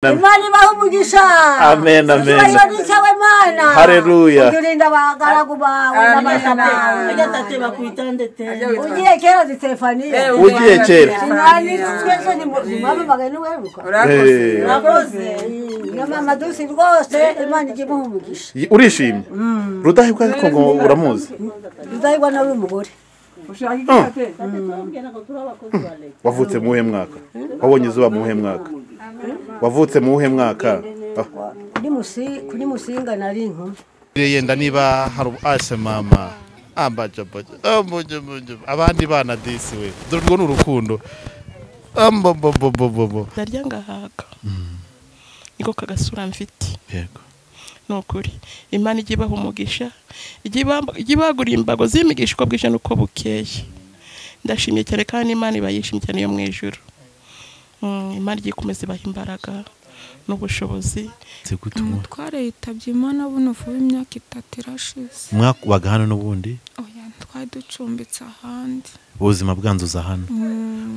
Imana ibahe umugisha. Amen, amen. Haleluya. Ujurinda bagaragu bawe n'abashaka. Agatate bakwitandete. Ugiye kera Stefania. Ugiye kera. Nani twese ni mama magana weruka. Urakoze. Ya mama dusi rwose Imana igimuha umugisha. Urishimye? Rudahigwa ko ngo uramuzi. Rudahigwa nawe umugore. Wavutse muhe mwaka? Wabonye izuba muhe mwaka? Wavutse muhe mwaka? Kuri musinga nari inkumi. Yenda niba hari ase mama ambaje abandi bana disi we durwo n'urukundo ndarya ngahaka niko kagasura mfite yego nokuri Imana igibaho umugisha igibagura imbago z'imigishwa bwije nuko bukeye ndashimye cyane kandi Imana ibayishimye cyane yo mwijuru Imana igikomeza ibaha imbaraga n'ubushobozi umutware yitabye Imana buno vuba imyaka 3 irashize mwaka waga hano n'ubundi oya twari ducumbitse ahandi ubuzima bwanzuza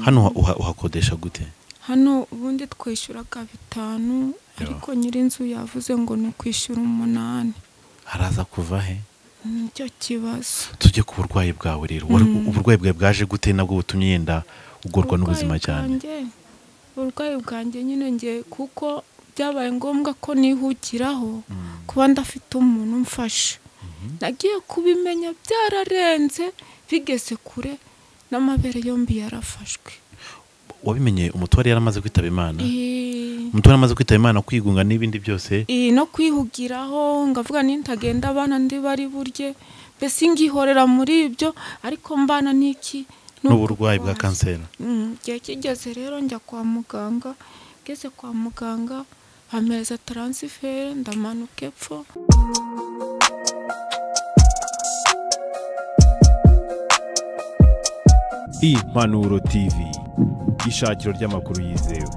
hano uhakodesha gute hano ubundi twishyuraga 5 ariko nyirinzu yavuze ngo ni kwishyura 8 haraza kuva he nicyo kibazo tujye ku burwayi bwawe rero uburwayi bwawe bwaje gute nabwo butumye yenda ugorwa n'ubuzima cyane uburwayi bwanjye nyine ngiye kuko byabaye ngombwa ko nihukiraho kuba ndafite umuntu umfasha nagiye kubimenya byararenze bigeze kure n'amabere yombi yarafashwe wabimenye umutware yaramaze kwitaba Imana umutware amaze kwitaba Imana kwigunga n'ibindi byose no kwihugiraho ngavuga nintagenda abana ndi bari burye bese ngihorera muri ibyo ariko mbana niki n'uburwayi bwa kanseri gihe kigeze rero njya kwa muganga geze kwa muganga ameza transfer ndamanuka epfo Impanuro TV ishakiro ry'amakuru yizewe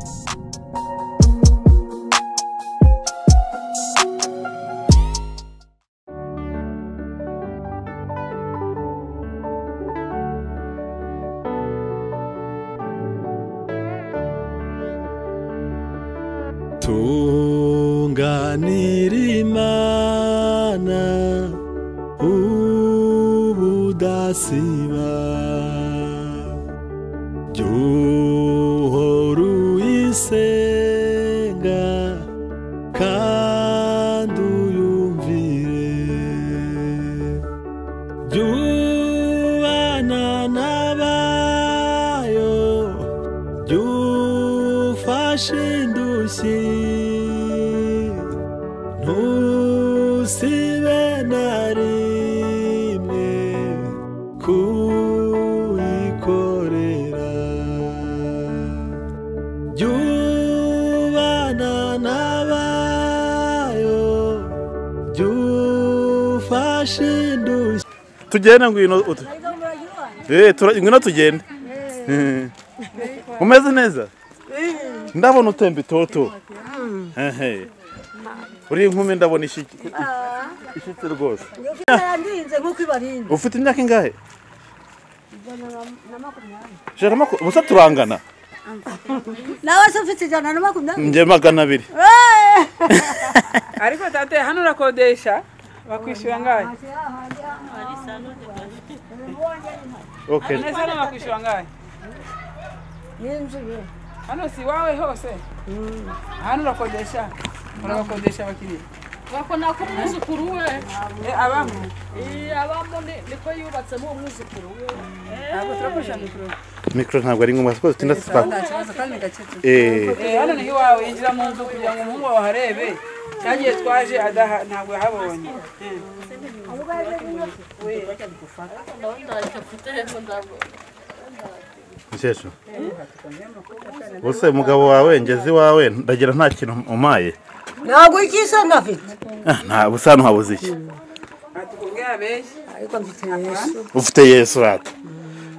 tunganira Imana ubudasiba Johoro isenga kandi uyumvire Jubana nabayo Jufashe indushyi ntusibe na rimwe kuyikorera Jubana nabayo Jufashe indushyi tugenda ngwino ngwino tugende umeze neza ndabona utemba itoto uri inkumi ndabona ishitse rwose ufite imyaka ingahe ubusa turangana nawe se ufite 120 nje 200 ariko tate hano urakodesha bakwishyura ngahe okay neza hano bakwishyura ngahe n'inzu hano si wawe hose hano urakodesha urabakodesha bakiriya wako nako umwuzukuru we abamo abamo niko yubatse mu umwuzukuru we ntabwo turakoresha mikro ntabwo ari ngombwa siporo tinda sipaka hano ni iwawe injira mu nzu kugira ngo umuhungu wawe aharebe cyagiye twaje ntabwo yahabonye Nsesho Bose umugabo wawe ngeze wawe ndagira nta kintu umaye ntabwo ikisa ndafite nta busano habuze iki atukubwira beshi ariko mfite Yesu ufite Yesu rata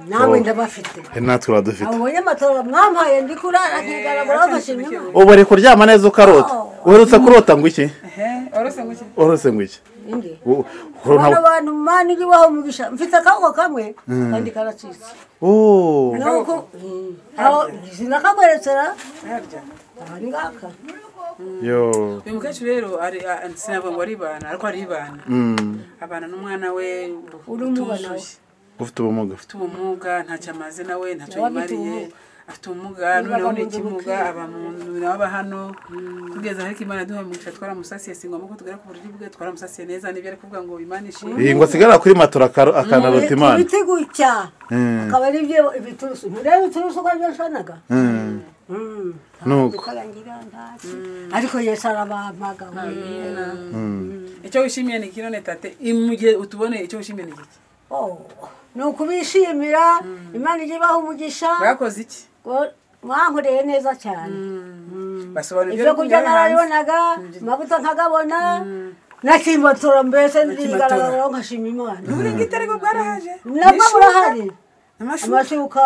namwe ndabafite natwe uradufite abonye amatora mwampaye ndikurara kigaragara agashimye ubu ari kuryama neza ukarota uherutse kurota ngo iki orose ngo iki indi abantu mani giwaho mugisha mfite akako kamwe kandi karacitse nuko aho sinakagweretsera harya ngaka yo uyu mukecuru rero ari sinavuga ngo ari bana ariko ari bana abana n'umwana we ufite ubumuga ntacyo amaze nawe ntacyo yimariye afite ubumuga noneho n'ikimuga aba mu naba hano tugeze ariko Imana duha umugisha twaramusasiye singoma ko tugera ku buryo bwe twaramusasiye neza n'ibyo ari kuvuga ngo Imana ishimwe ngo asigara kuri matora akanarota Imana bitegutya akaba ari byo ibiturusu rero ibiturusu ko byashanaga nuko ariko Yesu arabampaga icyo wishimiye ni kinone tate imugihe utubone icyo wishimiye ni iki nuko bishimira Imana igibaho umugisha bakoze iki mwankoreye neza cyane basobanura ibyo kurya narabibonaga amavuta nkagabona nakimbatura mbese ndigaragara nkashima Imana uri ngitari ko bwarahaje nabwo burahari amashuka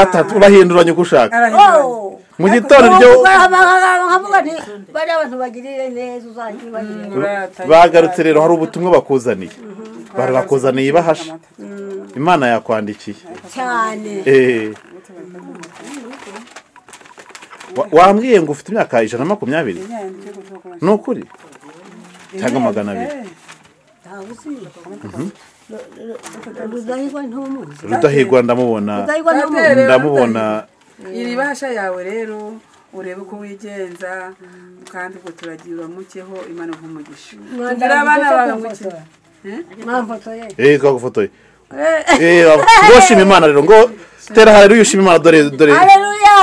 atatu urahinduranya uko ushaka mu gitondo ryo nkavuga nti bari abantu bagirire neza uzakibagirira bagarutse rero hari ubutumwa bakuzaniye barakuzaniye ibahasha Imana yakwandikiye cyane wambwiye ngo ufite imyaka 120 nukuri cyangwa 200 Rudahigwa ndamubona iri bahasha yawe rero urebe uko wigenza kandi ngo turagira mukeho Imana nk'umugisha tugira abana bagamukira twagufotoye ngoshima Imana rero ngo tera haleluya ushima Imana dore haleluya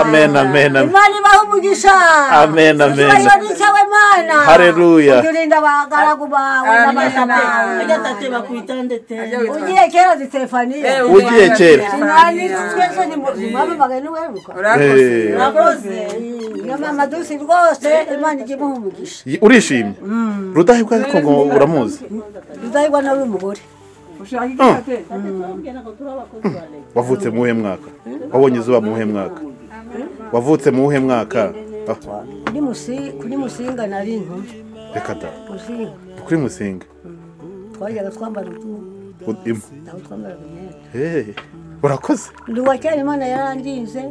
amen Imana ibaho umugisha amen Imana haleluya ugirinda abagaragu bawe n'abasaba agatete bakwitandete ugiye kera Stefania ugiye kera sinani twese ni mama bagani weruka urakoze ya mama dusi rwose Imana igimuha umugisha urishimye Rudahigwa ko ngo uramuzi Rudahigwa nawe umugore wavutse mu uhe mwaka wabonye izuba mu uhe mwaka wavutse mu uhe mwaka kuri Musinga nari inkumi reka da kuri Musinga twajyaga twambara urakoze nduwa cyane Imana yarandinze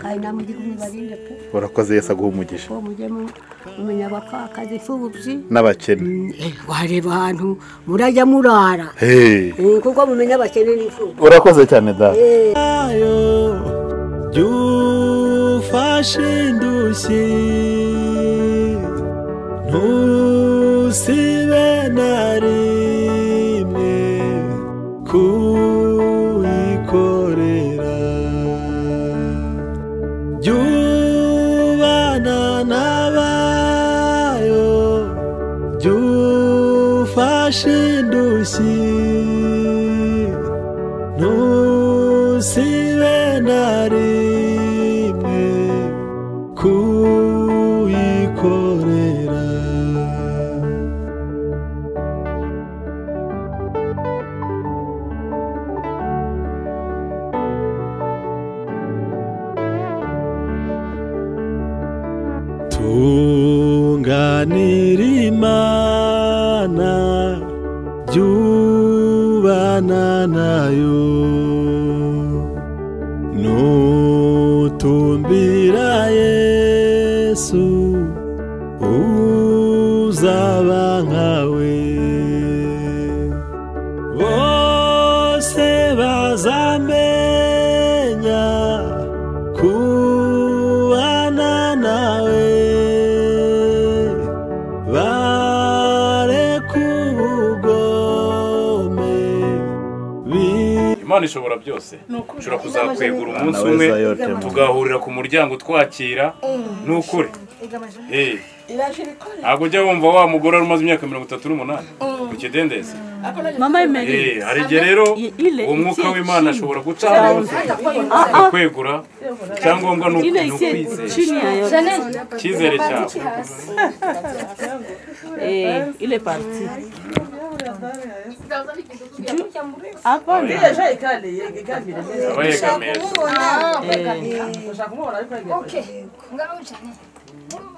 kandi namugirira barinde pe urakoze Yesu aguha umugisha umenya abapfakazi imfubyi n'abakene wareba ahantu murajya murara kuko mumenya abakene n'imfubyi urakoze cyane da jufashe indushyi ntusibe na rimwe kuyikorera jubana n'abayo jufashe indushyi ntusibe na rimwe kuyikorera tunganira Imana jubana nayo nutumbira Yesu uzaba nkawe bose bazamenya kubana nawe Imana ishobora byose ushobora kuzakwegura umunsi umwe tugahurira ku muryango twakira n'ukuri ntabwo ujya wumva wa mugore wari umaze imyaka 38 ku kidendezi hari igihe rero uwo mwuka w'Imana ashobora guca kwegura icyangombwa ni ukwizera icyizere cyawe il est parti.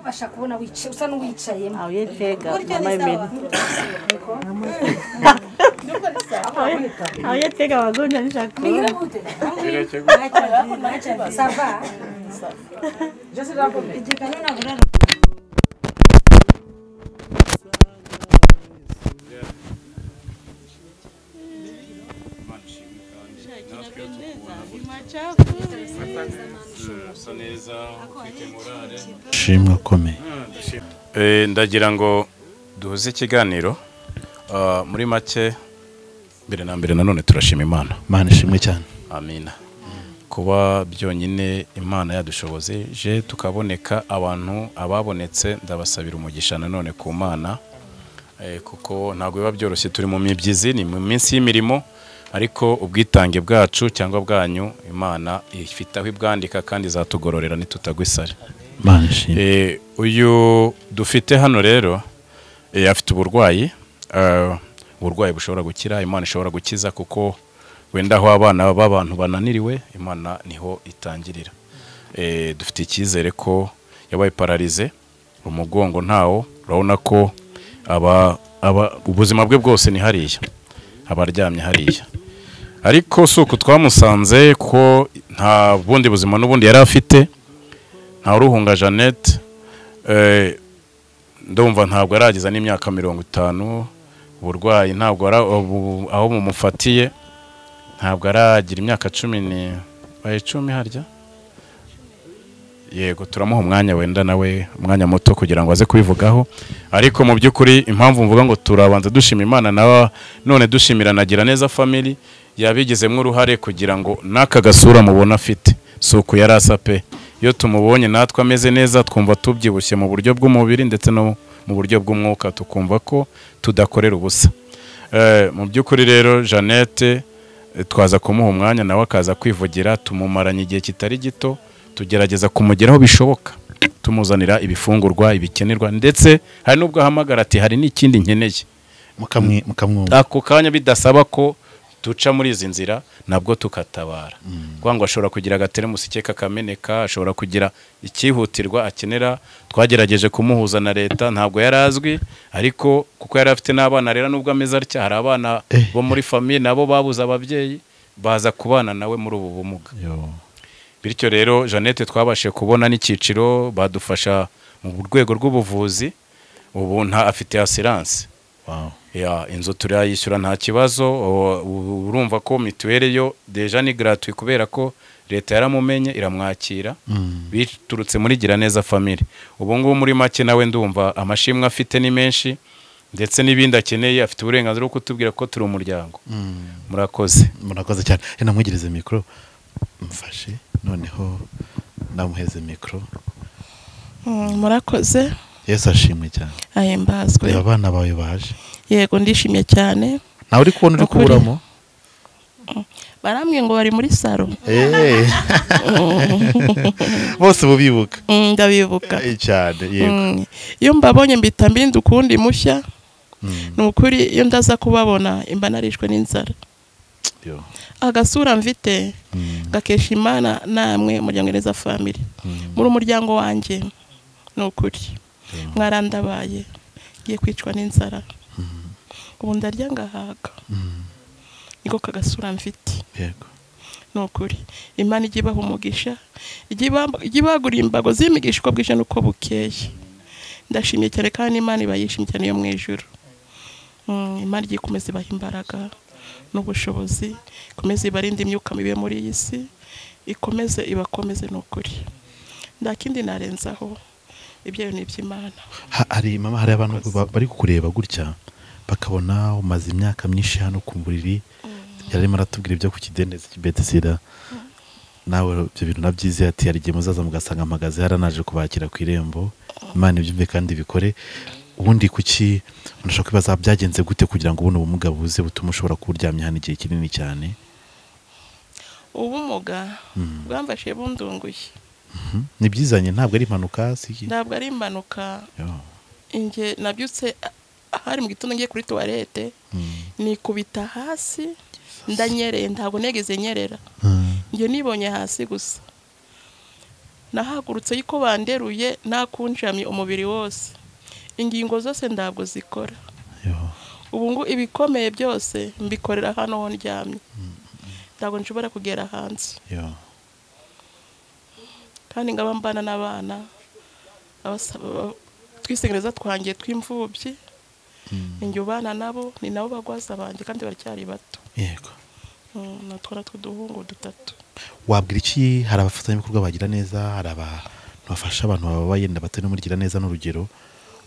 bashaka kubona wicaye usa n'uwicaye aho yetega mama Emeli aho yetega wagonja nishaka ça va shimwe komeye. Ndagira ngo duhuze ikiganiro muri make. Mbere na mbere nanone turashima Imana. Imana ishimwe cyane. Amina. Kuba byonyine Imana yadushoboze je tukaboneka abantu ababonetse ndabasabira umugisha nanone ku Mana kuko ntabwo biba byoroshye turi mu mibyizi ni mu minsi y'imirimo ariko ubwitange bwacu cyangwa bwanyu Imana ifitaho ibwandika kandi zatugororera nitutagwisare. Imana ishimwe. Uyu dufite hano rero afite uburwayi bushobora gukira Imana ishobora gukiza kuko wenda aho abana b'abantu bananiriwe Imana niho itangirira. Dufite icyizere ko yabaye paralize umugongo ntawo urabona ko ubuzima bwe bwose ni hariya abaryamye hariya ariko suko twamusanze ko nta bundi buzima n'ubundi yari afite nta Ruhunga Jeannette ndumva ntabwo aragiza n'imyaka 50 uburwayi ntabwo aho mumufatiye ntabwo aragira imyaka 10 harya. Yego turamuha umwanya wenda nawe umwanya muto kugira ngo aze kubivugaho ariko mu by'ukuri impamvu mvuga ngo turabanza dushima Imana nawe none dushimira nagira neza family yabigizemo uruhare kugira ngo naka gasura mubona afite suko yarasape iyo tumubonye natwe ameze neza twumva tubyibushye mu buryo bw'umubiri ndetse no mu buryo bw'umwuka tukumva ko tudakorera ubusa. Mu by'ukuri rero Jeannette twaza kumuha umwanya nawe akaza kwivugira tumumaranye igihe kitari gito tugerageza kumugeraho bishoboka tumuzanira ibifungurwa ibikenerwa ndetse hari nubwo ahamagara ati hari n'ikindi nkeneye mukamwumva ako kanya bidasaba ko duca muri izi nzira nabwo tukatabara ngo ashobora kugira agateremusi ke kakameneka ashobora kugira ikihutirwa akenera twagerageje kumuhuza na leta ntabwo yarazwi ariko kuko yari afite n'abana rero nubwo ameze atya hari abana bo muri famille nabo babuza ababyeyi baza kubana nawe muri ubu bumuga. Bityo rero Jeannette twabashe kubona n'ikiciro badufasha mu rwego rw'ubuvuzi ubu nta afite assurance. Inzu turayishyura nta kibazo urumva ko mituweli yo deja ni gratuit kubera ko leta yaramumenye iramwakira biturutse muri gira neza family. Ubu ngubu muri make nawe ndumva amashimwe afite ni menshi ndetse n'ibindi akeneye afite uburenganzira bwo kutubwira ko turi umuryango. Murakoze cyane. Namwegereze mikro mfashe noneho namuheze mikro. Murakoze. Yesu ashimwe cyane. Ahimbazwe. Abana bawe baje. Yego ndishimye cyane. Nawe uri kubona uri kuburamo? Barambwiye ngo bari muri saro. Bose bubibuka. Ndabibuka. Cyane yego. Iyo mbabonye mbita mbindi ukundi mushya. Nukuri iyo ndaza kubabona imba narishwe n'inzara. Agasura mfite gakesha Imana namwe umuryango neza family. Muri umuryango wanjye nukuri mwarandabaye giye kwicwa n'inzara. Ubu ndarya ngahaga. Niko kagasura mfite. Yego. Nukuri Imana igibaho umugisha igibagura imbago z'imigishwa bwije nuko bukeye. Ndashimye cyane kandi Imana ibayishimye cyane yo mu ijuru. Imana igikomeza ibaha imbaraga n'ubushobozi ikomeze ibarinde imyuka mibi muri iyi si ikomeze ibakomeze nukuri ndakindi narenzaho ibyo ni iby'Imana. Hari mama hari abantu bari kukureba gutya bakabona umaze imyaka myinshi hano ku buriri yarimo aratubwira ibyo ku kidendezi cy'Bethesda nawe ibyo bintu nabyize ati hari igihe muzaza mugasanga amagaze haranaje kubakira ku irembo Imana ibyumve kandi bikore. Ubundi kuki unashaka kwibaza byagenze gute kugira ngo ubone ubumuga buze butuma ushobora kuryamya hano igihe kinini cyane? Ubumuga bwamfashe bundunguye. Ni byizanye ntabwo ari impanuka siki? Ntabwo ari impanuka. Inge nabyutse hari mu gitondo ngiye kuri toilette nikubita hasi ndanyereye ntabwo negeze nyerera. Nge nibonye hasi gusa. Nahagurutse yiko banderuye nakunjamye umubiri wose. Ingingo zose ntabwo zikora. Ubu ngo ibikomeye byose mbikorera hano ho ndyamye. Ntabwo nshobora kugera hanze. kandi ngaba mbana n'abana twisengereza twangiye tw'imfubyi njye ubana nabo ni nabo bagwaza banjye kandi baracyari bato yego natwara tw'uduhungu 3 wabwira iki hari abafatanyabikorwa bagira neza hari abantu bafasha abantu bababaye batari muri gira neza n'urugero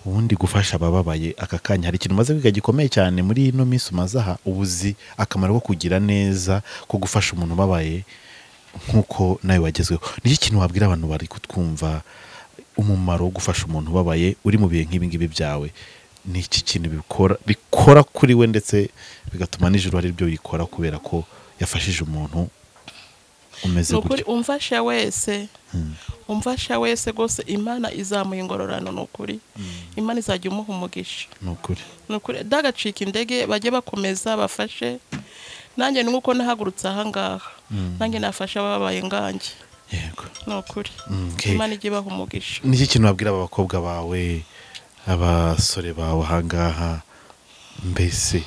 ubundi gufasha abababaye aka kanya hari ikintu maze kwiga gikomeye cyane muri ino minsi umazaha ubuzi akamaro ko kugira neza ko gufasha umuntu ubabaye nkuko nawe wagezweho niki kintu wabwira abantu bari kutwumva umumaro wo gufasha umuntu ubabaye uri mu bihe nk'ibi ngibi byawe niki kintu bikora kuri we ndetse bigatuma n'ijuru ari byo yikora kubera ko yafashije umuntu umeze gutyo umfasha wese gose Imana izamuye ingororano nukuri Imana izajya umuha umugisha nukuri dagacika indege bajye bakomeza bafashe nanjye nuko nahagurutse aha ngaha nanjye nafasha ababaye nganje yego nukuri Imana ijye baha umugisha niki kintu wabwira abakobwa bawe abasore bawe aha ngaha mbese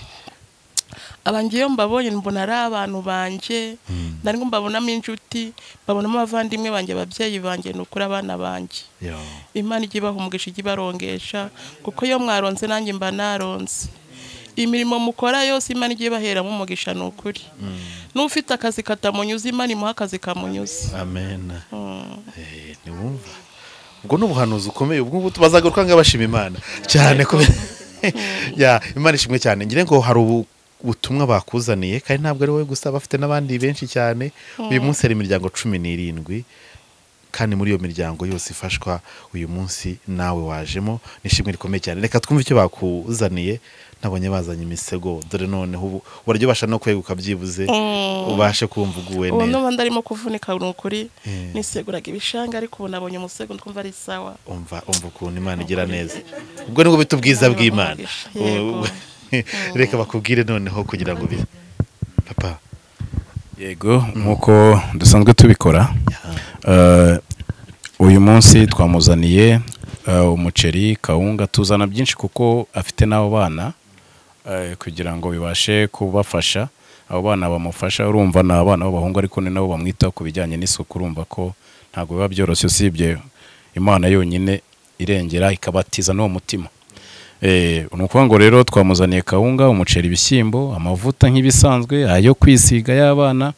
abangiyo mbabonye mbona ari abantu banje nari mbabonamo inshuti babonamo abavandimwe banje ababyeyi banje nukuri abana banje Imana ijye baha umugisha ijye barongesha kuko iyo mwaronze nanjye mba naronze imirimo mukora yose Imana ijye baheramo umugisha nukuri n'ufite akazi katamunyuze Imana imuha akazi kamunyuze amen niwumva ubwo n'ubuhanuzi ukomeye ubwo tubazagaruka ngabashima Imana cyane kubera Imana ishimwe cyane ngire ngo hari ubutumwa bakuzaniye kandi ntabwo ari wowe gusa bafite n'abandi benshi cyane uyu munsi hari imiryango 17 kandi muri iyo miryango yose ifashwa uyu munsi nawe wajemo nishimwe rikomeye cyane reka twumve icyo bakuzaniye nabonye bazanye imisego dore noneho uburyo basha no kweguka byibuze ubashe kumva uguwe neza ubu ndarimo kuvunika n'ukuri niseguraga ibishanga ariko ubu nabonye umusego ndumva ari sawa umva ukuntu Imana igira neza ubwo nibwo bitubwiza bw'Imana reka bakubwire noneho kugira ngo papa yego nkuko dusanzwe tubikora uyu munsi twamuzaniye umuceri kawunga tuzana byinshi kuko afite n'abo bana kugira ngo bibashe kubafasha abo bana bamufasha urumva n'abana b'abahungu ariko ni nabo bamwitaho ku bijyanye n'isuku urumva ko ntabwo biba byoroshye usibye Imana yonyine irengera ikabatiza n'uwo mutima nukuvuga ngo rero twamuzaniye kawunga umuceri ibishyimbo amavuta nk'ibisanzwe ayo kwisiga y'abana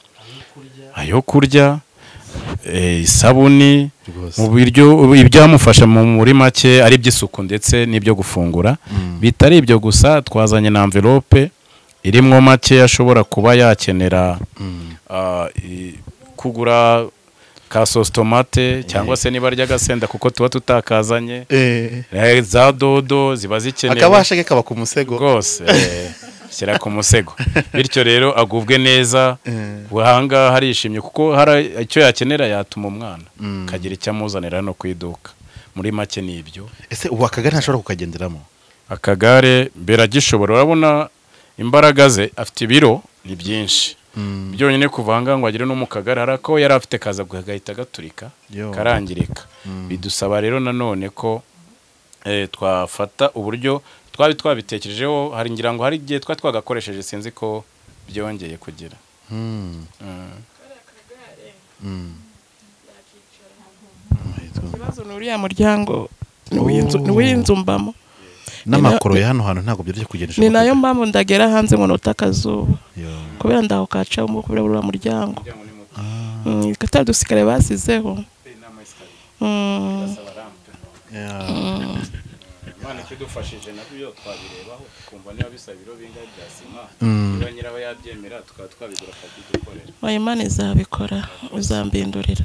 ayo kurya isabuni mu biryo ibyamufasha muri make ari by'isuku ndetse n'ibyo gufungura bitari ibyo gusa twazanye na envelope irimo make ashobora kuba yakenera kugura ka sauce tomate cyangwa se niba rya gasenda kuko tuba tutakazanye za dodo ziba zikenewe akabasha ke kaba ku musego rwose shyira ku musego bityo rero agubwe neza buhanga harishimye kuko hari icyo yakenera yatuma umwana kagira icyo amuzanira no kwiduka muri make nibyo ese ubu akagare ntashobora kukagenderamo akagare beragishobora urabona imbaraga ze afite ibiro ni byinshi byonyine kuvanga ngo agire no mu kagare harako yari afite kaza gahita gaturika karangirika bidusaba rero nanone ko twafata uburyo twabitekerejeho hari ngira ngo hari igihe twagakoresheje sinzi ko byongeye kugira ikibazo n'uriya muryango n'uw'inzu mbamo n'amakoro ya hano hantu ntabwo byoroshye kugendesha ni nayo mpamvu ndagera hanze ngo nota akazuba kubera ndaho kaca mu kubera uriya muryango katadusikare basizeho Imana kidufashije nabyo twabirebaho kumva niba bisabiro binga bya sima niba nyiraho yabyemera tukaba twabigura akabidukorera Imana izabikora uzambindurira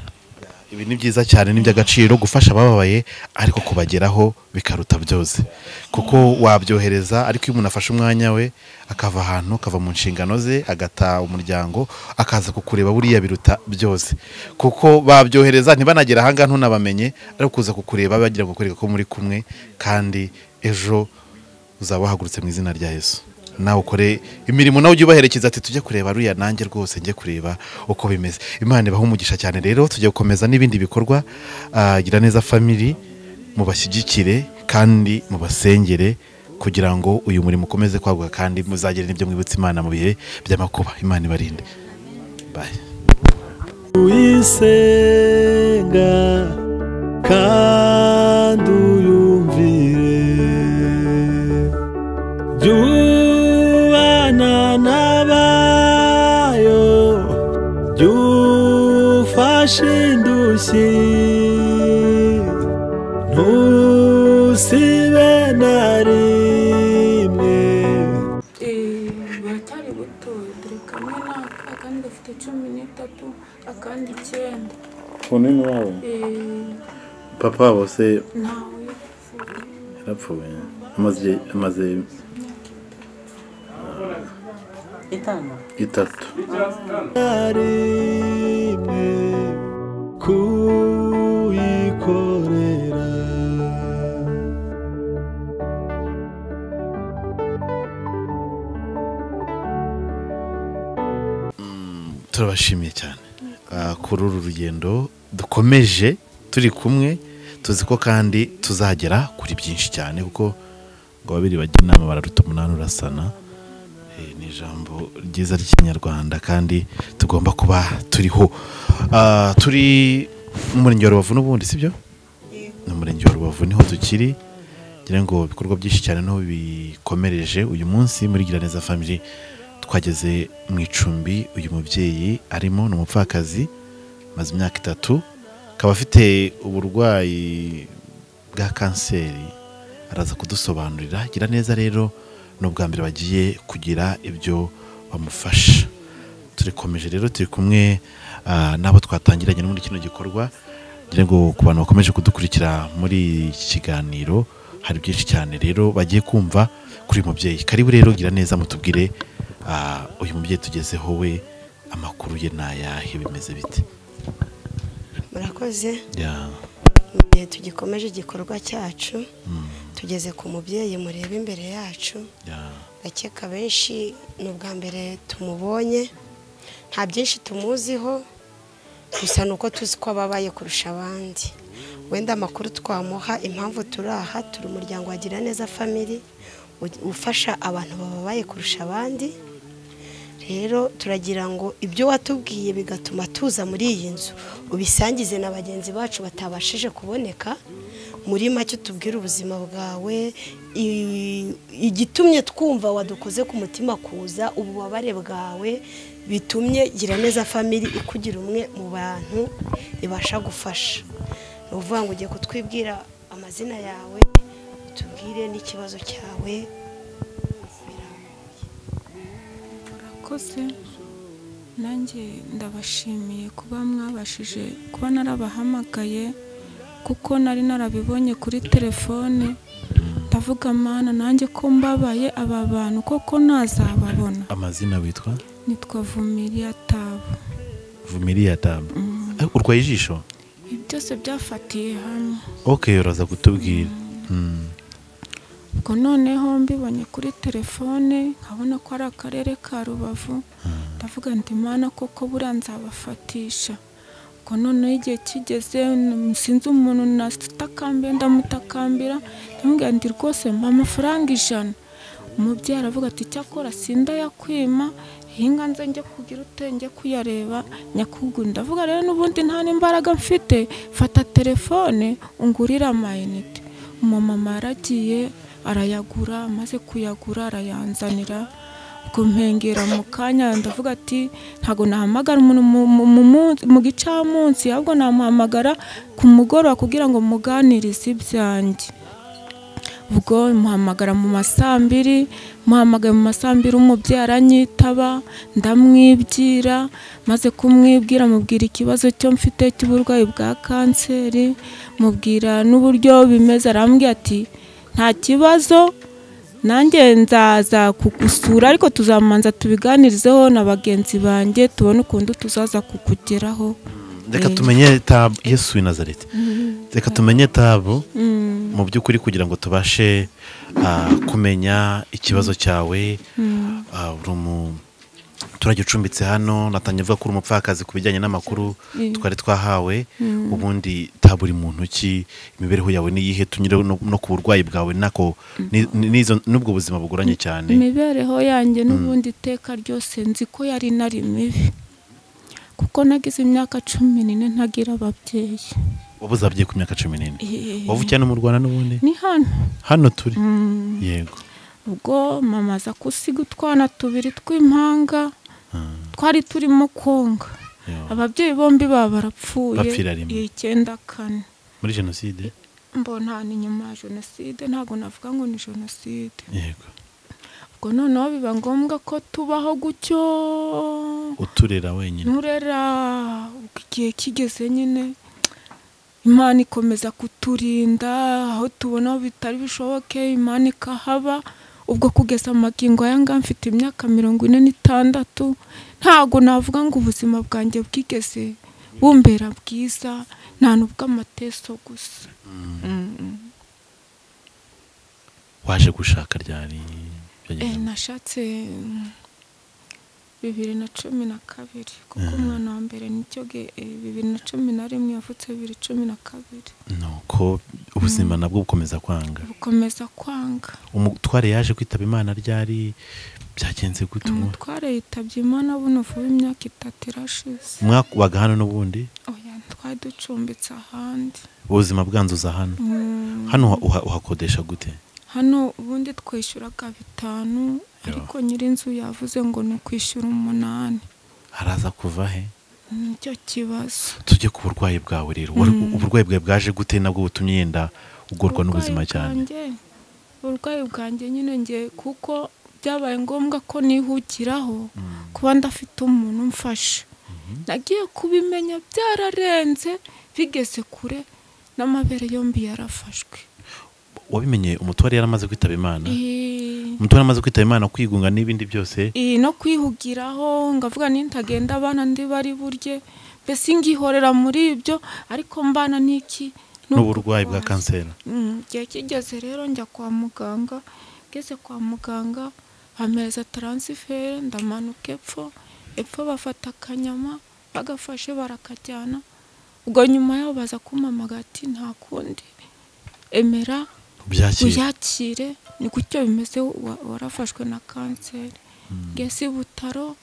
ibi ni byiza cyane n'iby'agaciro gufasha abababaye ariko kubageraho bikaruta byose kuko wabyohereza ariko iyo umuntu afashe umwanya we akava ahantu akava mu nshingano ze agata umuryango akaza kukureba buriya biruta byose kuko babyohereza ntibanagera ahangaha ntunabamenye ariko kuza kukureba bagira ngo kwereka ko muri kumwe kandi ejo uzaba wahagurutse mu izina rya Yesu nawe ukore imirimo nawe ujye ubaherekeza ati tujye kureba ruya nanjye rwose njye kureba uko bimeze Imana ibaha umugisha cyane rero tujye gukomeza n'ibindi bikorwa gira neza family mubashyigikire kandi mubasengere kugira ngo uyu murimo ukomeze kwaguka kandi muzagire n'ibyo mwibutsa Imana mu bihe by'amakuba Imana ibarinde bye usenga kandi uyumvire jubana nabayo jufashe indushyi ntusibe na rimwe baracyari buto dore kamwe n'aka akandi gafite 13 akandi 9 Funini wawe papa bose yarapfuye amaze 3 kuyikorera turabashimiye cyane kuri uru rugendo dukomeje turi kumwe tuzi ko kandi tuzagera kuri byinshi cyane kuko ngo babiri bajya inama bararuta umunani urasana ni ijambo ryiza ry'ikinyarwanda kandi tugomba kuba turiho turi mu murenge wa Rubavu n'ubundi sibyo ni umurenge wa Rubavu niho tukiri ngira ngo ibikorwa byinshi cyane no bikomereje uyu munsi muri Giraneza family twageze mu icumbi uyu mubyeyi arimo n'umupfakazi maze imyaka 3 akaba afite uburwayi bwa kanseri araza kudusobanurira Giraneza rero n'ubwa mbere bagiye kugira ibyo bamufasha turikomeje rero turi kumwe nabo twatangiranye muri kino gikorwa ngira ngo ku bantu bakomeje kudukurikira muri iki kiganiro hari byinshi cyane rero bagiye kumva kuri uyu mubyeyi karibu rero Giraneza mutubwire uyu mubyeyi tugezeho we amakuru ye nayahe bimeze bite murakoze tugikomeje igikorwa cyacu tugeze ku mubyeyi mureba imbere yacu bakeka benshi n'ubwa mbere tumubonye nta byinshi tumuziho gusa nuko tuzi ko ababaye kurusha abandi wenda amakuru twamuha impamvu turaha turi umuryango wa Giraneza family ufasha abantu bababaye kurusha abandi rero turagira ngo ibyo watubwiye bigatuma tuza muri iyi nzu ubisangize na bagenzi bacu batabashije kuboneka muri make tubwire ubuzima bwawe igitumye twumva wadukoze ku mutima kuza ububabare bwawe bitumye Giraneza family ikugira umwe mu bantu ibasha gufasha no uvuga ngo ugiye kutwibwira amazina yawe tubwire n'ikibazo cyawe murakoze nanjye ndabashimiye kuba mwabashije kuba narabahamagaye kuko nari narabibonye kuri telefone ndavuga mana nanjye ko mbabaye aba bantu koko nazababona amazina witwa nitwa Vumilia Tabo Vumilia Tabo urwaye ijisho byose byafatiye hamwe okay uraza kutubwira ubwo noneho mbibonye kuri telefone nkabona ko ari akarere ka Rubavu ndavuga nti mana koko buranzabafatisha ubwo noneho igihe kigeze sinzi umuntu natakambiye ndamutakambira ndamubwira ndi rwose mpa amafaranga 100 umubyeyi aravuga ati cyakora sinda yakwima hinga nze njye kugira utenge kuyareba nyakuguru ndavuga rero n'ubundi nta n'imbaraga mfite fata telefone ungurira amayinite umumama yaragiye arayagura maze kuyagura arayanzanira kumpengera mu kanya ndavuga ati ntago nahamagara umuntu mu gicamunsi ahubwo namuhamagara ku mugoroba kugira ngo muganirize ibyanjye ubwo muhamagara mu masambiri muhamagaye mu masambiri umubyeyi aranyitaba ndamwibwira maze kumwibwira mubwira ikibazo cyo mfite cy'uburwayi bwa kanseri mubwira n'uburyo bimeze arambwira ati nta kibazo nanjye nzaza kugusura ariko tuzamanza tubiganirizeho na bagenzi banjye tubone ukuntu tuzaza kukugeraho reka tumenye Tabo Yesu w'i Nazareti reka tumenye Tabo mu by'ukuri kugira ngo tubashe kumenya ikibazo cyawe turajya ucumbitse hano natangiye vuga ko uri umupfakazi ku bijyanye n'amakuru twari twahawe ubundi Tabo uri muntu ki imibereho yawe niyihe tunyure no ku burwayi bwawe nako n'ubwo buzima bugoranye cyane imibereho yanjye n'ubundi iteka ryose nzi ko yari nari mibi kuko nagize imyaka 14 ntagira ababyeyi. wabuze ababyeyi ku myaka 14 wavukiye no mu Rwanda n'ubundi Ni hano turi yego ubwo mama aza kusiga utwana tubiri tw'impanga twari turimo konga ababyeyi bombi barapfuye bapfira rimwe 94 muri jenoside mbona ni nyuma ya jenoside ntago navuga ngo ni jenoside yego ubwo noneho biba ngombwa ko tubaho gutyo uturera wenyine nturera igihe kigeze nyine Imana ikomeza kuturinda aho tubona bitari bishoboke Imana ikahaba ubwo kugeza amagingo yanga mfite imyaka 46 ntago navuga ngo ubuzima bwanjye bwigeze bumbera bwiza nta nubwo amateso gusa waje gushaka ryari nashatse 2012 kuko umwana wa mbere nicyo 2011 yavutse 2012 nuko ubuzima nabwo bukomeza kwanga umutware yaje kwitaba Imana ryari byagenze gute umutware yitabye Imana buno vuba imyaka 3 irashize mwakubaga hano n'ubundi oya twari ducumbitse ahandi ubuzima bwanzuza hano uhakodesha gute hano ubundi twishyuraga 5 ariko nyirinzu yavuze ngo no kwishyura 8 haraza kuva he nicyo kibazo tujye ku burwayi bwawe rero uburwayi bwawe bwaje gute nabwo butumye yenda ugorwa n'ubuzima cyane uburwayi bwanjye nyine ngiye kuko byabaye ngombwa ko nihugiraho kuba ndafite umuntu umfasha nagiye kubimenya byararenze bigeze kure n'amabere yombi yarafashwe wabimenye umutware yaramaze kwitaba Imana umutware amaze kwitaba Imana kwigunga n'ibindi byose no kwihugiraho ngavuga nintagenda abana ndi bari burye bese ngihorera muri ibyo ariko mbana niki n'uburwayi bwa kanseri gihe kigeze rero njya kwa muganga geze kwa muganga bameza transfer ndamanuka epfo bafata akanyama bagafashe barakajyana ubwo nyuma yaho baza kumamaga ati nta kundi emera uyakire ni gutyo bimeze warafashwe na kanseri gese ibutaro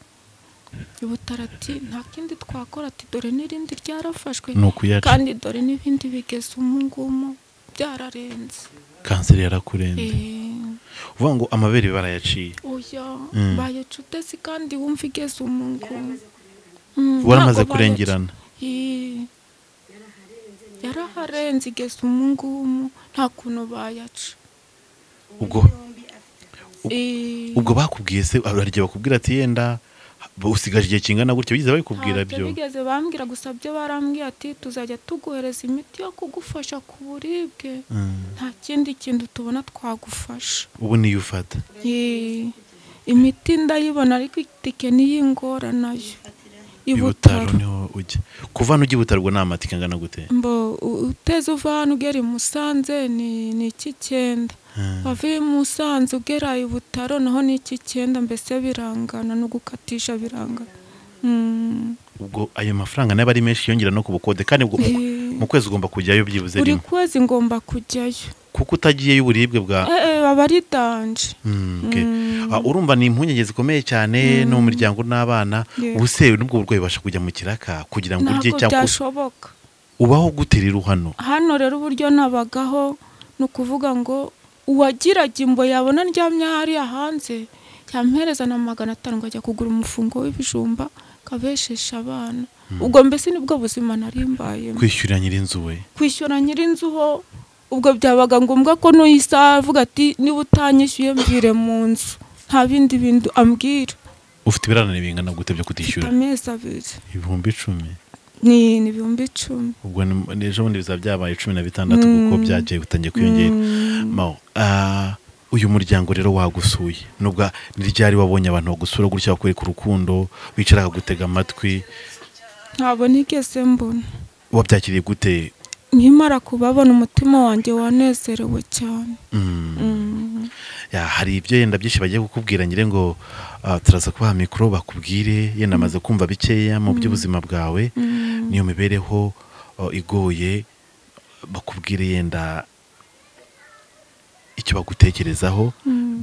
ati nta kindi twakora ati dore n'irindi ryarafashwe kandi dore n'ibindi bigeze umungumu byararenze kanseri yarakurenze uvuga ngo amabere barayaciye oya bayacutse kandi wumva igeze umungumu waramaze kurengerana yaraharenze igeze umungumu nta kuntu bayaca ubwo bakubwiye se abarye bakubwira ati yenda usigaje igihe kingana gutyo bigize babikubwira byo bigeze bambwira gusa byo barambwiye ati tuzajya tuguhereza imiti yo kugufasha ku buribwe nta kindi kintu tubona twagufasha ubu niyo ufata imiti ndayibona ariko itike niyingora nayo ibutaro niho ujya kuva hano ujya ibutaro ubwo nta matike angana gute uteze uva hano ugera i Musanze ni 9 wavuye i Musanze ugera ibutaro naho ni 9 mbese birangana no gukatisha birangana ubwo ayo mafaranga nayo ari menshi yongera no ku bukode kandi mu kwezi ugomba kujyayo byibuze rimwe buri kwezi ngomba kujyayo kuko utagiye uburibwe bwa baba ari danje urumva ni impungenge zikomeye cyane no mu miryango n'abana ubuse nubwo burwayi basha kujya mu kiraka kugira ngo urye cyangwa byashoboka ubaho guterera hano rero uburyo nabagaho no kuvuga ngo uwagiraga imbo yabona ndyamye hariya hanze yampereza na 500 ngo ajya kugura umufungo w'ibijumba kabeshesha abana ubwo mbese nibwo buzima narimbaye kwishyura nyirinzu ho ubwo byabaga ngombwa ko n'uyisa avuga ati niba utanyishyuye mvire mu nzu nta bindi bintu ambwira ufite ibirarane bingana gute byo kutishyura amezi 2 10,000 ni 10,000 ubwo n'ejo bundi biza byabaye 16 kuko byagiye gutangiye kwiyongera uyu muryango rero wagusuye nubwo niryari wabonye abantu bagusura gutya bakwereka urukundo bicara akagutega amatwi ntabwo nigeze mbona wabyakiriye gute nkimara kubabona umutima wanjye wanezerewe cyane hari ibyo yenda byinshi bagiye kukubwira ngire ngo turaza kubaha mikoro bakubwire yenda amaze kumva bikeya mu by'ubuzima bwawe niyo mibereho igoye bakubwire yenda icyo bagutekerezaho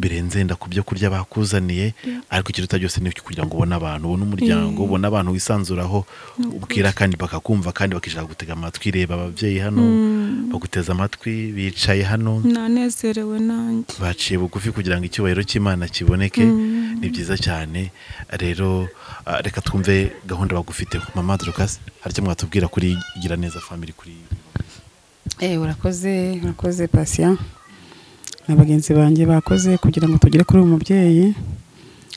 birenze nda ku byo kurya bakuzaniye ariko ikiruta byose ni kugira ngo ubone abantu ubone umuryango ubone abantu wisanzuraho ubwira kandi bakakumva kandi bakishaka gutega amatwi reba ababyeyi hano baguteza amatwi bicaye hano nanezerewe nanjye baciye bugufi kugira ngo icyubahiro cy'Imana kiboneke ni byiza cyane rero reka twumve gahunda bagufiteho mama Dorcas hari icyo mwatubwira kuri Gira Neza family kuri urakoze Patient abagenzi banjye bakoze kugira ngo tugere kuri uyu mubyeyi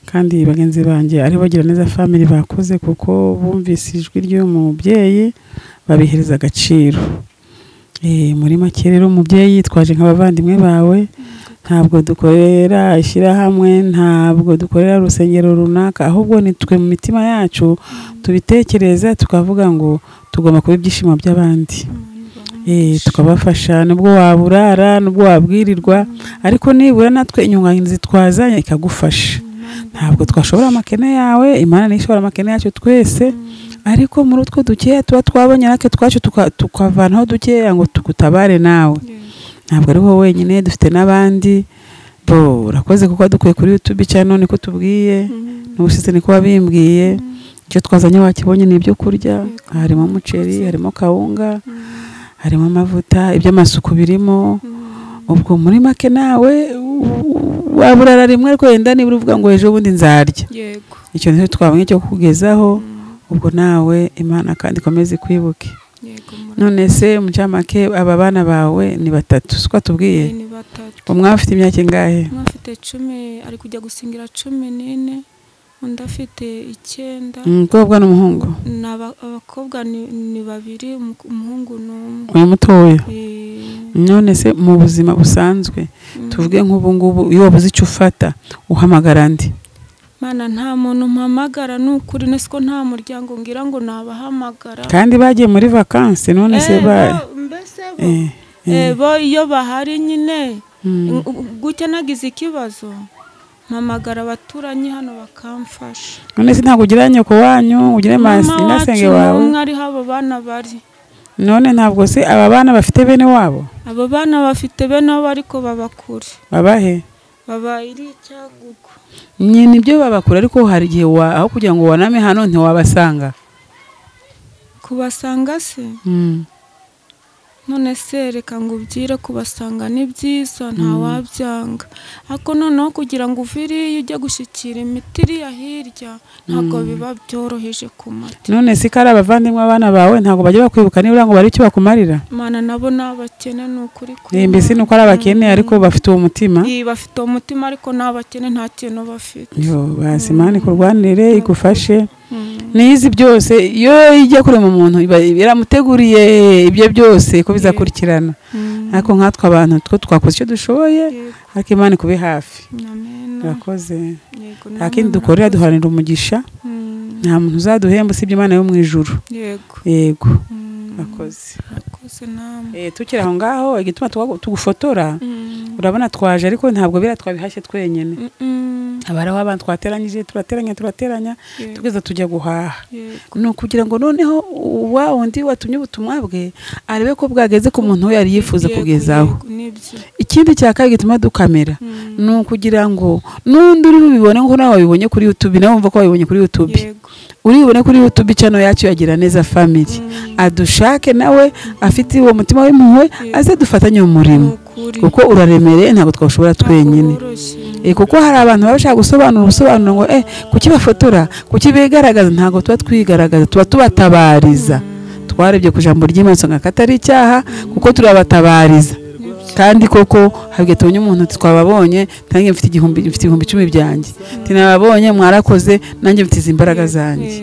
kandi bagenzi banjye ari Bagira Neza family bakoze kuko bumvise ijwi ry'umubyeyi babihereza agaciro muri make rero umubyeyi twaje nk'abavandimwe bawe ntabwo dukorera ishyirahamwe ntabwo dukorera urusengero runaka ahubwo ni twe mu mitima yacu tubitekereza tukavuga ngo tugomba kuba ibyishimo by'abandi tukabafasha nubwo waburara nubwo wabwirirwa ariko nibura natwe inyunganizi twazanye ikagufasha ntabwo twashobora amakene yawe Imana nishobora amakene yacu twese ariko muri utwo dukeya tuba twabonye natwe twacu tukavanaho dukeya ngo tugutabare nawe ntabwo ari wowe wenyine dufite n'abandi urakoze kuko dukuye kuri YouTube channel niko tubwiye n'ubushize niko wabimbwiye icyo twazanye wakibonye ni ibyo kurya harimo umuceri harimo kawunga harimo amavuta iby'amasuku birimo ubwo muri make nawe waburara rimwe ariko yenda niba uvuga ngo ejo bundi nzarya icyo nicyo twabonye cyo kugezaho ubwo nawe Imana kandi ikomeze kwibuke none se mucamake aba bana bawe ni batatu siko tubwiye ni batatu umwe afite imyaka ingahe umwe afite 10 ari kujya gusingira 14 undi afite 9 umukobwa n'umuhungu abakobwa ni babiri umuhungu n'umwe uyu mutoya none se mu buzima busanzwe tuvuge nk'ubu ngubu iyo wabuze icyo ufata uhamagara ndi Mana nta muntu mpamagara n'ukuri nesiko nta muryango ngira ngo nabahamagara kandi bagiye muri vacances none se bo iyo bahari nyine gutya nagize ikibazo mpamagara abaturanyi hano bakamfasha none se ntabwo ugira nyoko wanyu ugire masi nasenge wawe mwari habo bana bari none ntabwo se aba bana bafite bene wabo abo bana bafite bene wabo ariko babakure babahe baba iri cyaguko nyine ibyo babakura ariko hari igihe aho kugira ngo waname hano ntiwabasanga kubasanga se none se reka ngo ubyire kubasanga ni byiza nta wabyanga ariko noneho kugira ngo uvire ujya gushyikira imiti iriya hirya ntabwo biba byoroheje ku mata none se kari abavandimwe abana bawe ntabwo bajya bakwibuka nibura ngo bari icyo bakumarira Mana nabo n'abakene ni ukuri mbese nuko ari abakene ariko bafite uwo mutima bafite uwo mutima ariko n'abakene nta kintu bafite basi Imana ikurwanire igufashe nizi byose iyo ijya kure mu muntu biramuteguriye ibyo byose ko bizakurikirana ariko nkatwe abantu two twakoze icyo dushoboye ariko Imana ikube hafi urakoze akindi dukorera duharanira umugisha nta muntu uzaduhemba usibye Imana yo mu ijuru yego urakoze tukiri aho ngaho igituma tugufotora urabona twaje ariko ntabwo bira twabihashye twenyene abaraho abantu twateranyije turateranya tugeza tujya guhaha no kugira ngo noneho wa undi watumye ubutumwa bwe arebe ko bwageze ku muntu we yari yifuza kugezaho ikindi cya kabiri gituma dukamera no kugira ngo nundi uri bibone ngo nawe wabibonye kuri YouTube nawe wumva ko wabibonye kuri YouTube uribone kuri YouTube channel yacu ya Gira Neza family adushake nawe afite uwo mutima w'impuhwe aze dufatanye umurimo kuko uraremereye ntabwo twashobora twenyine kuko hari abantu babashaka gusobanura ngo kuki bafotora kuki bigaragaza ntabwo tuba twigaragaza tuba tubatabariza twarebye ku jambo ry'Imana ngo katari icyaha kuko turabatabariza kandi koko habwe tubonye umuntu twababonye tangiye mfite ibihumbi 10 byanjye tinababonye mwarakoze nanjye mfite imbaraga zanjye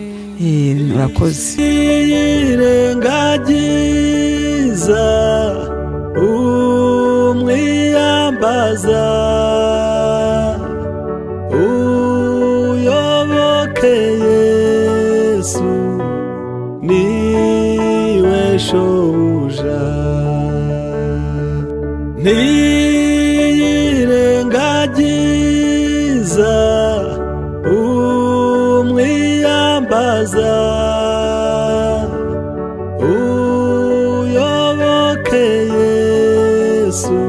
urakoze irengagiza umwiyambaza uyoboke Yesu niwe shobuja niyirengagiza umwiyambaza uyoboke Yesu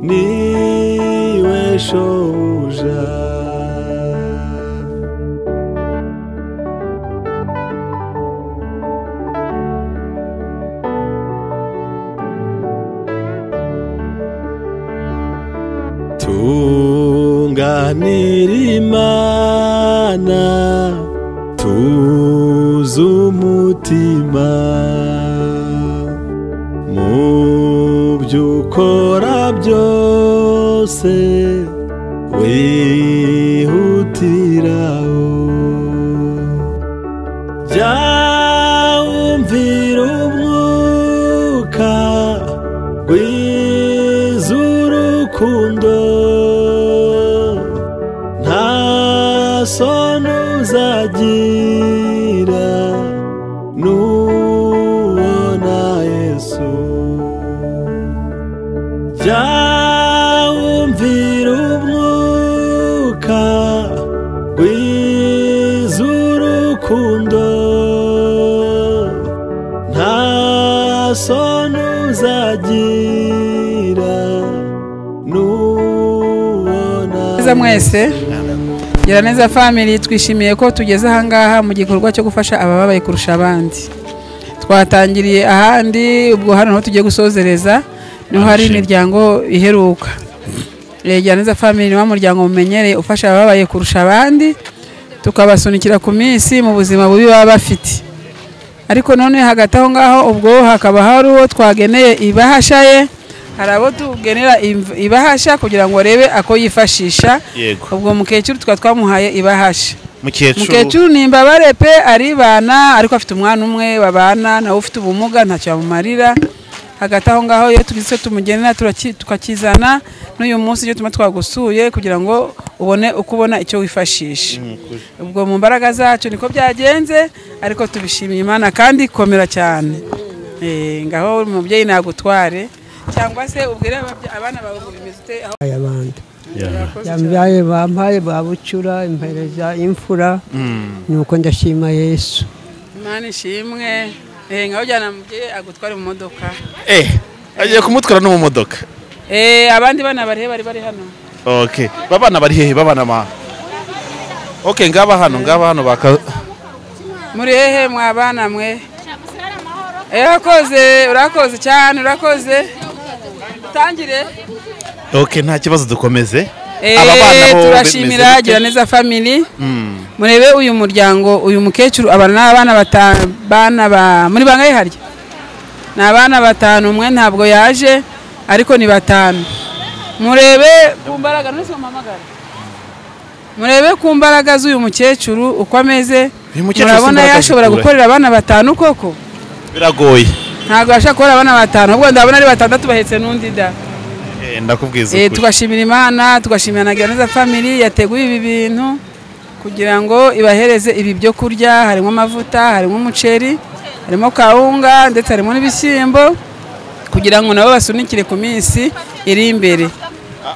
niwe shobuja tunganira imana tuzi umutima mu byo ukora byose wihutiraho jya wumvira umwuka w'iz'urukundo nta soni uzagira nubona Yesu jya wumvira umwuka w'iz'urukundo nta soni uzagira nubona mwese Giraneza family twishimiye ko tugeze ahangaha mu gikorwa cyo gufasha abababaye kurusha abandi. Twatangiriye ahandi ubwo hano ho tugiye gusozereza niho hari imiryango iheruka. Giraneza family ni wa muryango mumenyereye ufasha ababaye kurusha abandi tukabasunikira ku minsi mu buzima bubi baba bafite. Ariko none hagati aho ngaho ubwo hakaba hari uwo twageneye ibahashaye harabo tugenera ibahasha kugira ngo rebe ako yifashisha ubwo mukecuru twamuhaye ibahasha mukecuru ni imbabare pe ari bana ariko afite umwana umwe babana nawe ufite ubumuga ntacyo bamumarira hagati aho ngaho iyo tugize tumugenera tukakizana n'uyu munsi cyo tuma twagusuye kugira ngo ubone ukubona icyo wifashisha ubwo mu mbaraga zacu niko byagenze ariko tubishimiye Imana kandi komera cyane ngaho umubyeyi nagutware cyangwa se ubwire abana bawe ngo bimeze aho abandi yambaye bampaye babucura impereza imfura nuko ndashima Yesu Imana ishimwe ngaho jyana mubyeyi agutware mu modoka agiye kumutwara no mu modoka abandi bana bari hano okay babana bari hehe babana ma okay ngaba hano baka muri hehe mwabana mwe urakoze cyane urakoze tangire okay nta kibazo dukomeze turashimira Giraneza family murebe uyu muryango uyu mukecuru abana n'abana batanu muri bangaye harya n'abana batanu umwe ntabwo yaje ariko ni batanu murebe kumbaraga none mamagara murebe kumbaraga z'uyu mukecuru uko ameze murabona yashobora gukorera abana batanu koko biragoye ntabwo ashaka gukora abana batanu ubwo ndabona ari batandatu bahetse n'undi da ndakubwiza ukuri tugashimira Imana tugashimira na Giraneza family yateguye ibi bintu kugira ngo ibahereze ibi byo kurya harimo amavuta harimo umuceri harimo kawunga ndetse harimo n'ibishyimbo kugira ngo nabo basunikire ku minsi iri imbere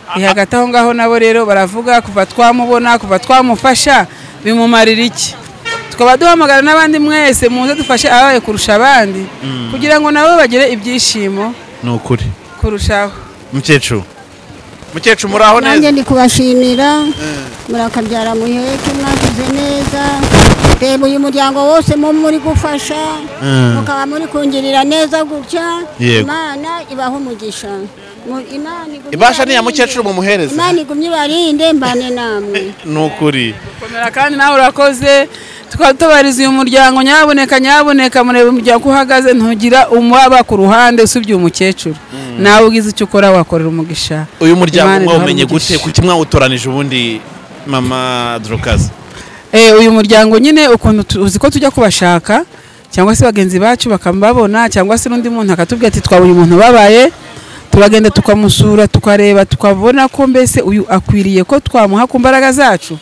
hagati aho ngaho nabo rero baravuga kuva twamubona kuva twamufasha bimumarira iki tukaba duhamagara n'abandi mwese muze dufashe abaye kurusha abandi kugira ngo nabo bagire ibyishimo n'ukuri kurushaho mukecuru muraho neza nanjye ndi kubashimira murakabyara muheke mwagize neza reba uyu muryango wose muri gufasha mukaba muri kungirira neza gutya Imana ibaho umugisha ibasha niya mukecuru mumuhereza Imana igumye barinde mbane namwe n'ukuri komera kandi nawe urakoze tukatubariza uyu muryango nyaboneka murebe umuryango uhagaze ntugira umwaba ku ruhande usubye umukecuru nawe ugize icyo ukora wakorera umugisha uyu muryango mwamenye gute kuki mwawutoranije ubundi mama Drokaza uyu muryango nyine ukuntu uzi ko tujya kubashaka cyangwa se bagenzi bacu bakambabona cyangwa se n'undi muntu akatubwira ati twabonye umuntu babaye turagenda tukamusura tukareba tukabona ko mbese uyu akwiriye ko twamuha ku mbaraga zacu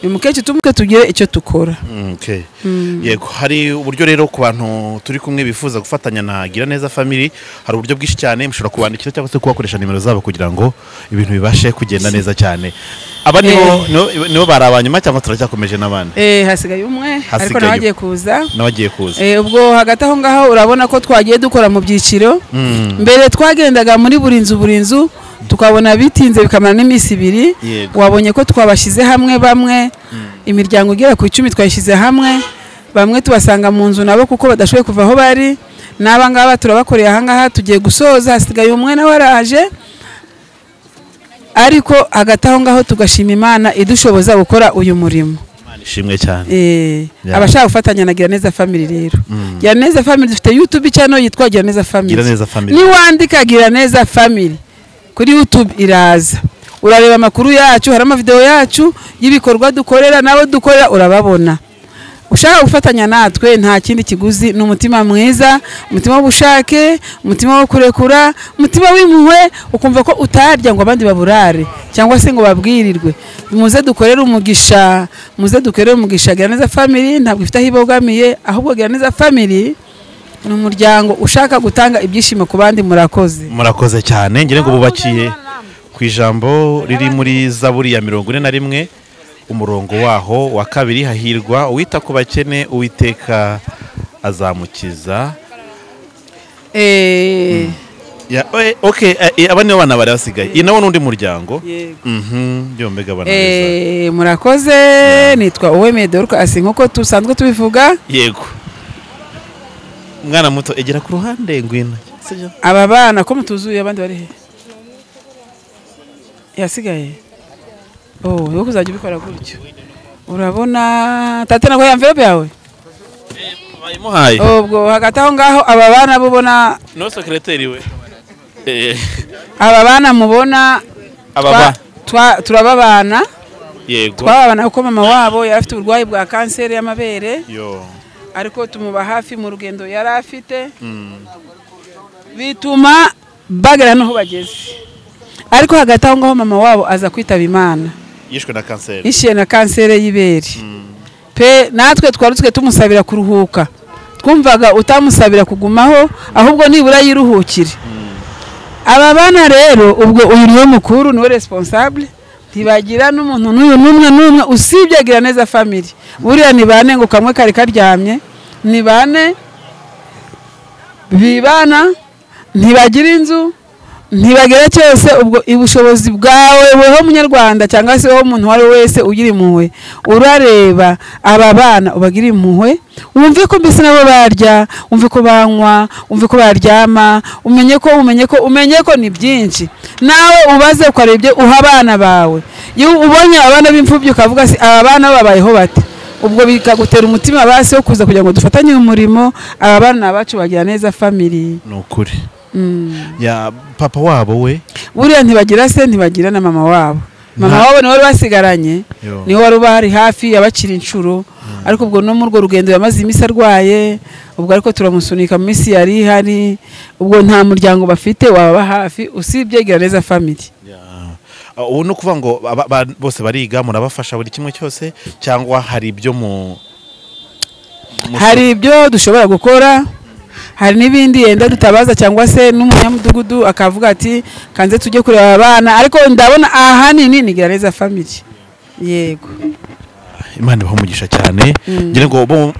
uyu mukecuru tumuke tugire icyo tukora yego hari uburyo rero ku bantu turi kumwe bifuza gufatanya na Giraneza family hari uburyo bwinshi cyane mushobora kubandikira cyangwa se kubakoresha nimero zabo kugira ngo ibintu bibashe kugenda neza cyane aba nibo barabanyuma cyangwa turacyakomeje n'abandi hasigaye umwe ariko nabagiye kuza ubwo hagati aho ngaho urabona ko twagiye dukora mu byiciro mbere twagendaga muri buri nzu tukabona bitinze bikamara n'iminsi 2 wabonye ko twabashize hamwe bamwe imiryango igera ku 10 twayishize hamwe bamwe tubasanga mu nzu nabo kuko badashoboye kuva aho bari n'abangaba turabakoreye ahangaha tugiye gusoza hasigaye umwe nawe araje ariko hagati aho ngaho tugashima Imana idushoboza gukora uyu murimo. Ishimwe cyane. Abashaka gufatanya na Giraneza Family rero. Giraneza Family dufite YouTube channel yitwa Giraneza Family. Giraneza Family. Ni wandika Giraneza Family kuri YouTube iraza. Urareba amakuru yacu, hari ama video yacu y'ibikorwa dukorera nabo dukorera urababona. Ushaka gufatanya natwe nta kindi kiguzi n'umutima mwiza, umutima w'ubushake, umutima wo kurekura, umutima w'impuhwe ukumva ko utarya ngo abandi baburare cyangwa se ngo babwirirwe. Muze dukorere umugisha, Giraneza Family ntabwo ifite ahibogamiye ahubwo Giraneza Family ni umuryango ushaka gutanga ibyishimo ku bandi. Murakoze cyane ngire ngo bubakiye ku ijambo riri muri Zaburi ya 41 umurongo waho wa 2 hahirwa uwita ku bakene Uwiteka azamukiza. Okay, abane bana bari basigaye inawo n'undi muryango. Byombe gabana neza. Murakoze nitwa Uwemedorka asinkoko tusanzwe tubivuga. Yego. Mwana muto egera ku ruhande ngwina. Aba bana ko mutuzuye abandi bari he? Yasigaye. Yo kuzajya ubikora gutyo. Urabona tate nako envelope yawe? Bayimuhaye. Ubwo hagati aho ngaho aba bana bubona no secretary we. Aba bana mubona turababana. Yego. Twababana uko mama wabo yari afite uburwayi bwa kanseri y'amabere. Ariko tumuba hafi mu rugendo yari afite. Bituma bagera no bageze. Ariko hagati aho ngaho mama wabo aza kwitaba Imana. Yishwe na kanseri. Yishiye na kanseri y'ibere. Pe natwe twarutse tumusabira kuruhuka. Twumvaga utamusabira kugumaho ahubwo nibura yiruhukire. Aba bana rero ubwo uyu niwe mukuru niwe responsable tibagira n'umuntu n'umwe usibye Giraneza Family. Buriya ni bane ngo kamwe kari karyamye ni bane bibana ntibagira inzu ntibagira cyose ubwo ibushobozi bwawe weho munyarwanda cyangwa se weho umuntu wari wese ugira impuhwe urareba aba bana ubagira impuhwe umve ko mbese nabo barya umve ko banywa umve ko baryama umenye ko ni byinshi nawe ubaze ukarebye uha abana bawe iyo ubonye abana b'imfubyi ukavuga si aba bana babayeho bate ubwo bikagutera umutima base wo kuza kugira ngo dufatanye umurimo aba bana abacu Giraneza Family. Nukuri. Ya papa wabo we buriya ntibagira se ntibagira na mama wabo. Mama wabo niwe basigaranye niwe wari bari hafi yabakira inshuro ariko ubwo no mu rwo rugendo yamaze imisi arwaye ubwo ariko turamusunika mu misi yari hari ubwo nta muryango bafite waba hafi usibye Giraneza Family. Ubu no kuvuga ngo bose bariga murabafasha buri kimwe cyose cyangwa hari ibyo hari ibyo dushobora gukora hari n'ibindi yenda dutabaza cyangwa se n'umunyamudugudu akavuga ati kanze tujye kureba abana ariko ndabona ahanini ni Giraneza Family. Yego. Imana bahumugisha cyane ngira ngo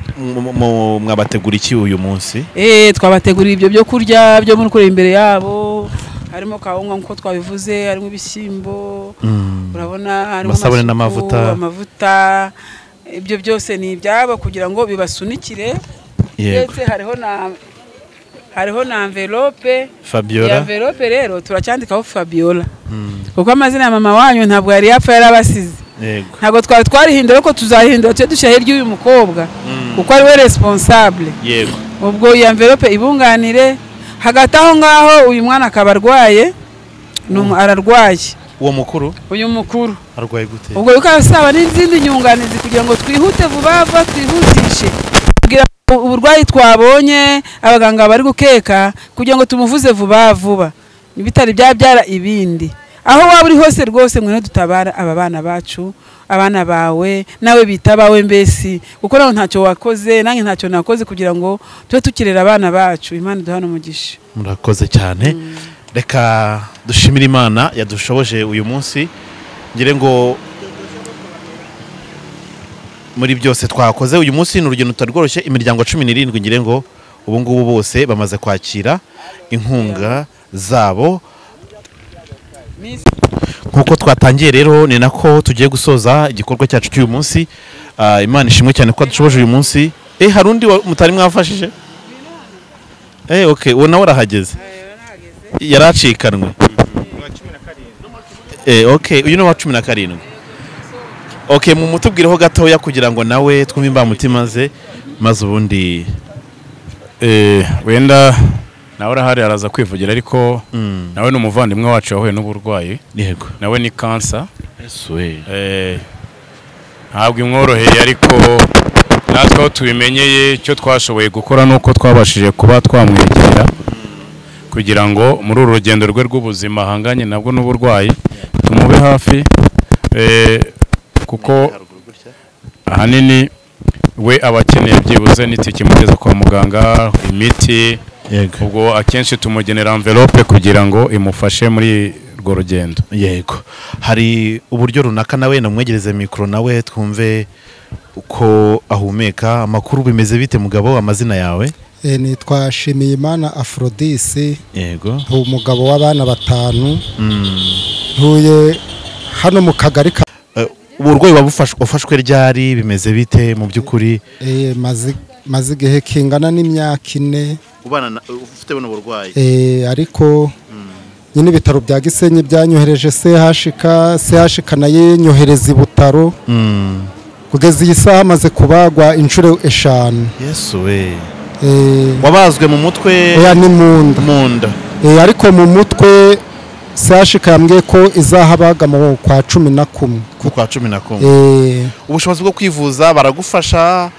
mwabategura iki uyu munsi? Twabategurira ibyo byo kurya byo muri kure imbere yabo harimo kawunga nko twabivuze harimo ibishyimbo urabona harimo amasabune n'amavuta ibyo byose ni ibyabo kugira ngo bibasunikire. Ndetse hariho na envelope Fabiola. Envelope rero turacyandikaho Fabiola kuko amazina ya mama wanyu ntabwo yari yapfa yarabasize. Ntabwo twarihindura ko tuzahindura tuje dushya hirya uyu mukobwa kuko ari we responsable. Ubwo iyi envelope ibunganire hagati aho ngaho uyu mwana akaba arwaye ararwaye. Uyu mukuru arwaye gute? Ubwo bikasaba n'izindi nyunganizi kugira ngo twihute vuba twihutishe kugira uburwayi twabonye abaganga bari gukeka kugira ngo tumuvuze vuba bitari byabyara ibindi. Aho waba uri hose rwose mwe dutabara aba bana bacu abana bawe nawe bitabawe mbesi kuko nawe ntacyo wakoze nange ntacyo nakoze kugira ngo tube tukirera abana bacu. Imana duhana umugisha. Murakoze cyane. Reka dushimira Imana yadushoboje uyu munsi ngire ngo muri byose twakoze uyu munsi ni urugendo tutarworoshye imiryango 17 ngire ngo ubu ngubu bose bamaze kwakira inkunga zabo nkuko twatangiye rero ni nako tugiye gusoza igikorwa cyacu cy'uyu munsi. Imana ishimwe cyane ko dushoboje uyu munsi. Hari undi mutari mwafashije? Okay, uwo nawe arahageze. Yaracikanwe. Okay, uyu ni wa 17. Okay, mu mutubwireho gatoya kugira ngo nawe twumve imbamutima ze maze ubundi wenda nawe urahari araza kwivugira ariko nawe ni umuvandimwe wacu wahuye n'uburwayi. Yego. Nawe ni cancer. Yesuwe. Ntabwo imworoheye ariko natwe aho tubimenyeye icyo twashoboye gukora nuko twabashije kuba twamwegera kugira ngo muri uru rugendo rwe rw'ubuzima ahanganye nabwo n'uburwayi tumube hafi kuko ahanini we abakeneye byibuze n'itike imugeza kwa muganga, imiti. Ubwo akenshi tumugenera envelope kugira ngo imufashe muri urwo rugendo. Yego. Hari uburyo runaka nawe namwegereze mikoro nawe twumve uko ahumeka. Amakuru bimeze bite mugabo, amazina yawe? Nitwa Shimiyimana Aphrodis. Yego. Umugabo w'abana 5. Ntuye hano mu kagari. Uburwayi wafashwe ryari, bimeze bite mu by'ukuri? Maze igihe kingana n'imyaka 4. Ubana ufite buno burwayi? Ariko nyine ibitaro bya Gisenyi byanyohereje CHK naye nyohereza ibutaro. Kugeza iyi saha amaze kubagwa inshuro 5. Yesuwe. Wabazwe mu mutwe? Oya, ni munda. Ariko mu mutwe CHK yambwiye ko izahabaga mu kwa 11. Ku kwa 11. Ubushobozi bwo kwivuza baragufasha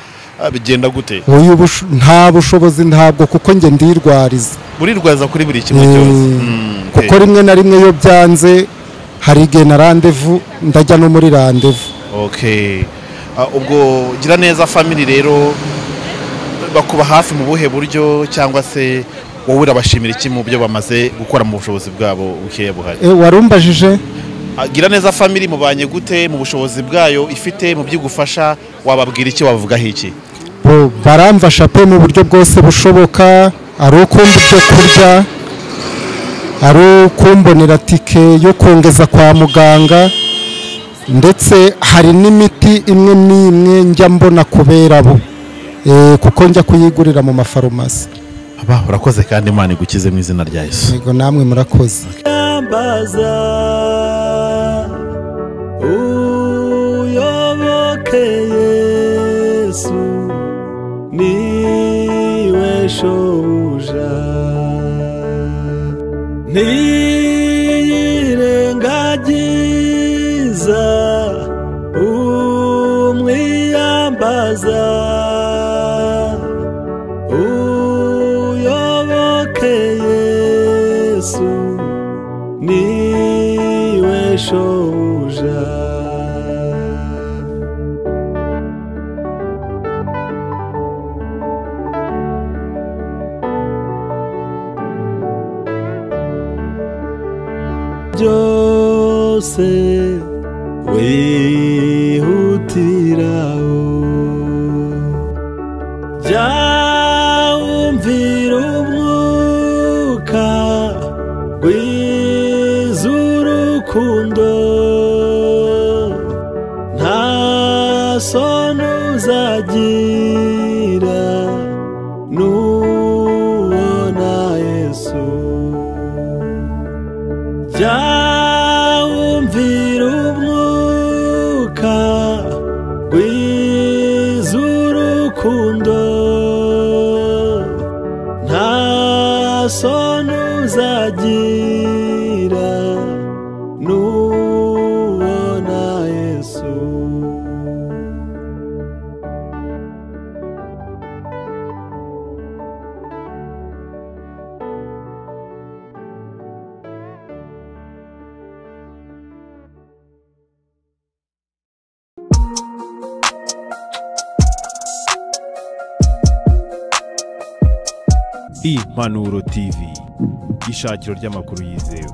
bigenda gute? Uyu nta bushobozi ntabwo kuko nge ndirwariza. Burirwaza kuri buri kimwe cyose. Kuko rimwe na rimwe yo byanze hari igihe na rendezvous ndajya no muri rendezvous. Okay. Ubwo gira neza family rero bakuba hafi mu buhe buryo cyangwa se wowe urabashimira iki mu byo bamaze gukora mu bushobozi bwabo bukeya buhari? Warumbajije? Gira neza family mubanye gute mu bushobozi bwayo ifite mu byigufasha, wababwira iki, wavugaho iki? Baramfasha pe mu buryo bwose bushoboka, ari ukumva ibyo kurya, ari ukumbonera tike yo kongeza kwa muganga, ndetse hari n'imiti imwe n'imwe njya mbona kubera bo kuko njya kuyigurira mu mafarumasi. Urakoze kandi Imana igukize mu izina rya Yesu. Yego, namwe murakoze. Uyoboke Yesu niwe shobuja, ntiyirengagiza umwiyambaza. Uyoboke Yesu niwe shobuja. Byose wihutiraho, jya wumvira umwuka w'iz'urukundo, nta soni uzagira nubona Yesu. Jya wumvira umwuka w'iz'urukundo, nta soni uzagira nubona Yesu. Impanuro TV, ishakiro ry'amakuru yizewe.